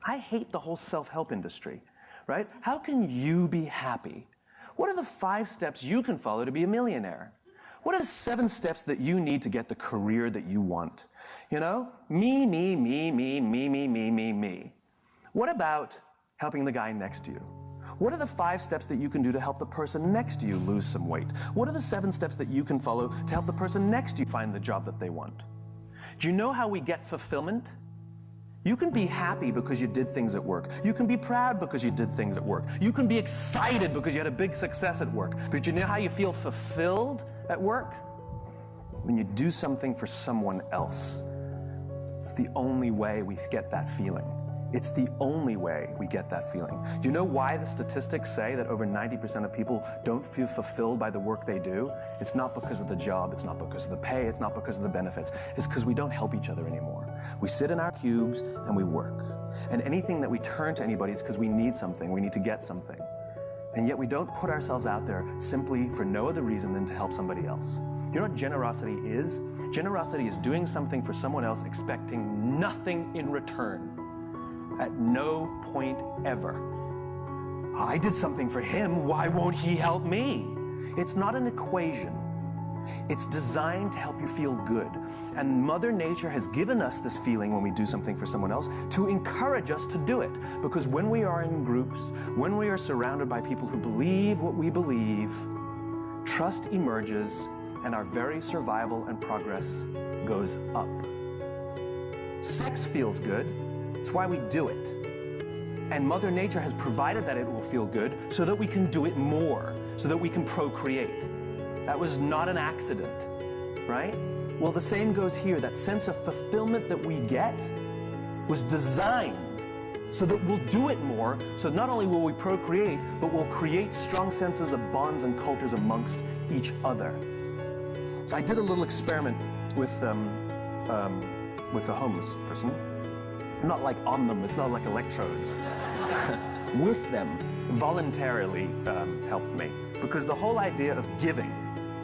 I hate the whole self-help industry, right? How can you be happy? What are the 5 steps you can follow to be a millionaire? What are the 7 steps that you need to get the career that you want? You know, me, me, me, me, me, me, me, me, me. What about helping the guy next to you? What are the 5 steps that you can do to help the person next to you lose some weight? What are the 7 steps that you can follow to help the person next to you find the job that they want? Do you know how we get fulfillment? You can be happy because you did things at work. You can be proud because you did things at work. You can be excited because you had a big success at work. But you know how you feel fulfilled at work? When you do something for someone else. It's the only way we get that feeling. It's the only way we get that feeling. Do you know why the statistics say that over 90% of people don't feel fulfilled by the work they do? It's not because of the job, it's not because of the pay, it's not because of the benefits. It's because we don't help each other anymore. We sit in our cubes and we work. And anything that we turn to anybody is because we need something, we need to get something. And yet we don't put ourselves out there simply for no other reason than to help somebody else. You know what generosity is? Generosity is doing something for someone else expecting nothing in return. At no point ever. I did something for him, why won't he help me? It's not an equation. It's designed to help you feel good. And Mother Nature has given us this feeling when we do something for someone else to encourage us to do it. Because when we are in groups, when we are surrounded by people who believe what we believe, trust emerges and our very survival and progress goes up. Sex feels good. It's why we do it. And Mother Nature has provided that it will feel good so that we can do it more, so that we can procreate. That was not an accident, right? Well, the same goes here. That sense of fulfillment that we get was designed so that we'll do it more, so not only will we procreate, but we'll create strong senses of bonds and cultures amongst each other. I did a little experiment with a homeless person. Not like on them, it's not like electrodes. With them, voluntarily helped me. Because the whole idea of giving,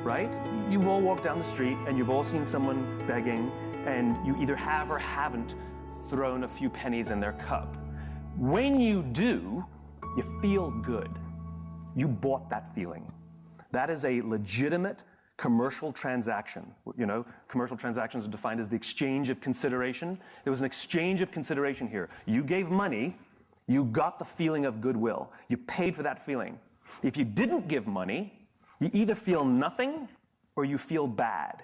right? You've all walked down the street and you've all seen someone begging and you either have or haven't thrown a few pennies in their cup. When you do, you feel good. You bought that feeling. That is a legitimate commercial transaction. You know, commercial transactions are defined as the exchange of consideration. There was an exchange of consideration here. You gave money, you got the feeling of goodwill. You paid for that feeling. If you didn't give money, you either feel nothing or you feel bad.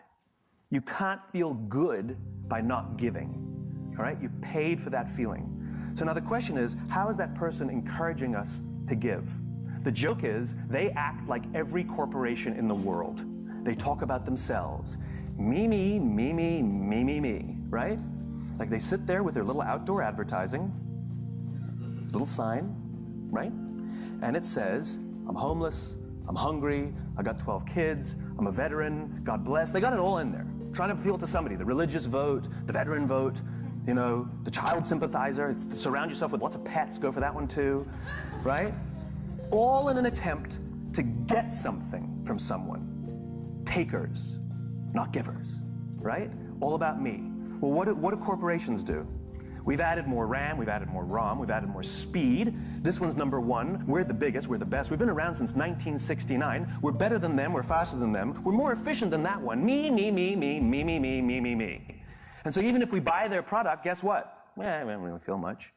You can't feel good by not giving. All right? You paid for that feeling. So now the question is, how is that person encouraging us to give? The joke is, they act like every corporation in the world. They talk about themselves. Me, me, me, me, me, me, me, right? Like they sit there with their little outdoor advertising, little sign, right? And it says, I'm homeless, I'm hungry, I got 12 kids, I'm a veteran, God bless. They got it all in there, trying to appeal to somebody, the religious vote, the veteran vote, you know, the child sympathizer, surround yourself with lots of pets, go for that one too, right? All in an attempt to get something from someone. Takers, not givers, right? All about me. Well, what do corporations do? We've added more RAM, we've added more ROM, we've added more speed. This one's number 1. We're the biggest, we're the best. We've been around since 1969. We're better than them, we're faster than them. We're more efficient than that one. Me, me, me, me, me, me, me, me, me, me. And so even if we buy their product, guess what? We don't really feel much.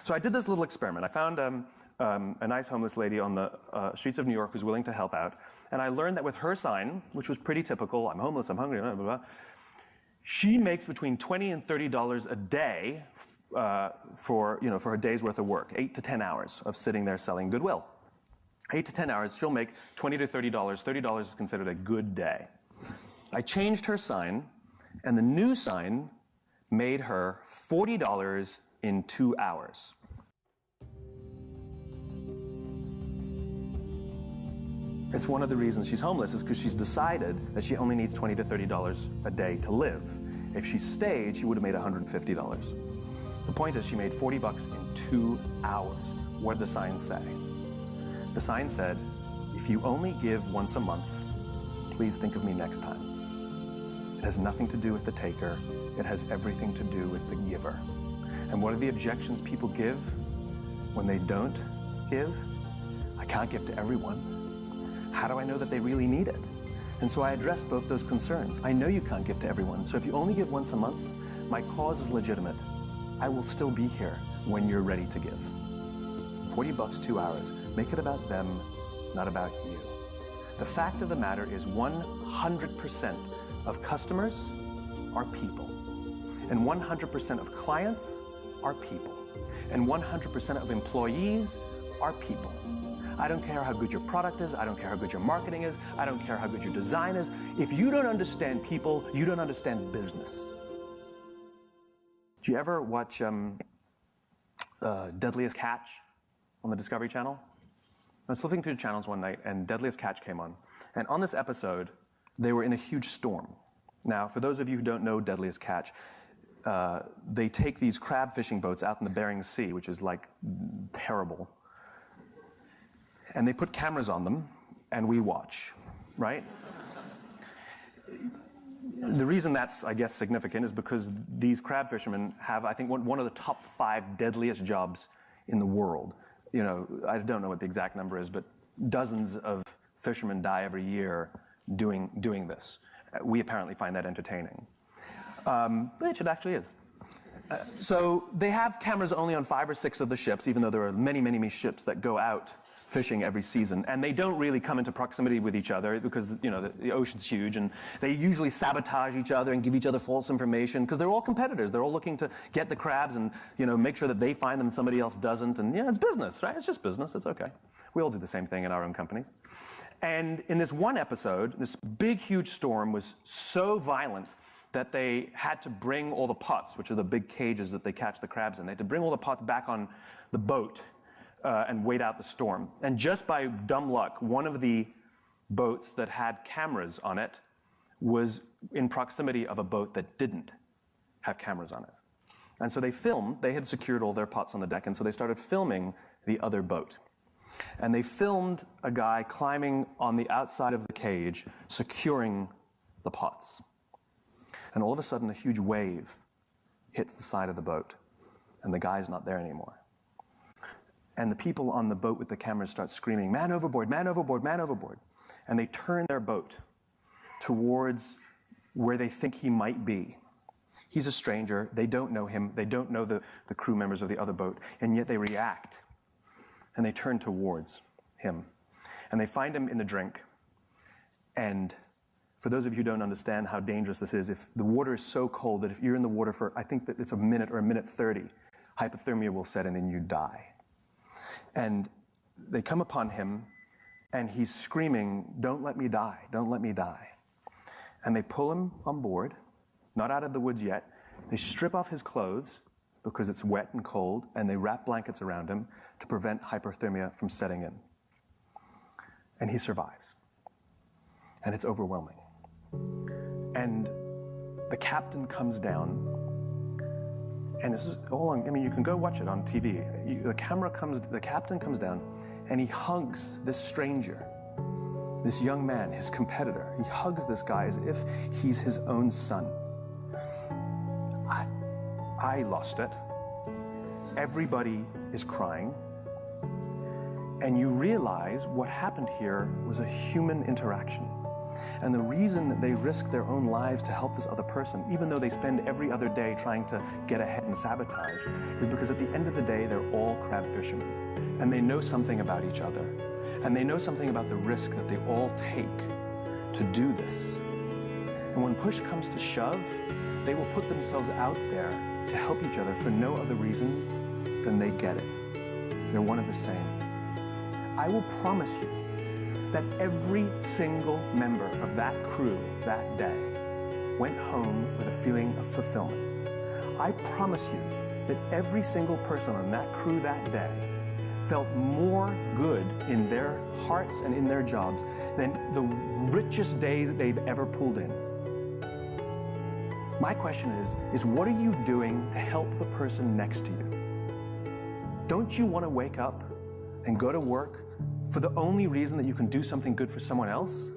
So I did this little experiment. I found a nice homeless lady on the streets of New York who's willing to help out. And I learned that with her sign, which was pretty typical, I'm homeless, I'm hungry, blah, blah, blah, she makes between $20 and $30 a day for a day's worth of work, 8 to 10 hours of sitting there selling goodwill. 8 to 10 hours, she'll make $20 to $30. $30 is considered a good day. I changed her sign, and the new sign made her $40 in 2 hours. It's one of the reasons she's homeless is because she's decided that she only needs $20 to $30 a day to live. If she stayed, she would have made $150. The point is she made 40 bucks in 2 hours. What did the sign say? The sign said, if you only give once a month, please think of me next time. It has nothing to do with the taker. It has everything to do with the giver. And what are the objections people give when they don't give? I can't give to everyone. How do I know that they really need it? And so I addressed both those concerns. I know you can't give to everyone, so if you only give once a month, my cause is legitimate. I will still be here when you're ready to give. $40, 2 hours. Make it about them, not about you. The fact of the matter is 100% of customers are people. And 100% of clients are people. And 100% of employees are people. I don't care how good your product is, I don't care how good your marketing is, I don't care how good your design is. If you don't understand people, you don't understand business. Do you ever watch Deadliest Catch on the Discovery Channel? I was flipping through the channels one night and Deadliest Catch came on. And on this episode, they were in a huge storm. Now, for those of you who don't know Deadliest Catch, they take these crab fishing boats out in the Bering Sea, which is like terrible. And they put cameras on them, and we watch, right? The reason that's, I guess, significant is because these crab fishermen have, I think, one of the top 5 deadliest jobs in the world. You know, I don't know what the exact number is, but dozens of fishermen die every year doing this. We apparently find that entertaining. Which it actually is. So they have cameras only on 5 or 6 of the ships, even though there are many, many, many ships that go out fishing every season. And they don't really come into proximity with each other because, you know, the ocean's huge, and they usually sabotage each other and give each other false information because they're all competitors. They're all looking to get the crabs and, you know, make sure that they find them and somebody else doesn't. And, you know, it's business, right? It's just business. It's okay. We all do the same thing in our own companies. And in this one episode, this big, huge storm was so violent that they had to bring all the pots, which are the big cages that they catch the crabs in. They had to bring all the pots back on the boat and wait out the storm. And just by dumb luck, one of the boats that had cameras on it was in proximity of a boat that didn't have cameras on it. And so they filmed, they had secured all their pots on the deck, and so they started filming the other boat. And they filmed a guy climbing on the outside of the cage, securing the pots. And all of a sudden, a huge wave hits the side of the boat, and the guy's not there anymore. And the people on the boat with the cameras start screaming, "Man overboard, man overboard, man overboard." And they turn their boat towards where they think he might be. He's a stranger, they don't know him, they don't know the crew members of the other boat, and yet they react. And they turn towards him. And they find him in the drink. And for those of you who don't understand how dangerous this is, if the water is so cold that if you're in the water for, I think that it's a minute or a minute 30, hypothermia will set in and you die. And they come upon him, and he's screaming, "Don't let me die, don't let me die." And they pull him on board, not out of the woods yet. They strip off his clothes because it's wet and cold, and they wrap blankets around him to prevent hypothermia from setting in. And he survives. And it's overwhelming. And the captain comes down, and this is all on, I mean, you can go watch it on TV. The captain comes down, and he hugs this stranger, this young man, his competitor. He hugs this guy as if he's his own son. I lost it. Everybody is crying. And you realize what happened here was a human interaction. And the reason that they risk their own lives to help this other person, even though they spend every other day trying to get ahead and sabotage, is because at the end of the day, they're all crab fishermen. And they know something about each other. And they know something about the risk that they all take to do this. And when push comes to shove, they will put themselves out there to help each other for no other reason than they get it. They're one and the same. I will promise you that every single member of that crew that day went home with a feeling of fulfillment. I promise you that every single person on that crew that day felt more good in their hearts and in their jobs than the richest days that they've ever pulled in. My question is what are you doing to help the person next to you? Don't you want to wake up and go to work for the only reason that you can do something good for someone else?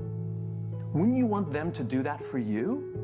Wouldn't you want them to do that for you?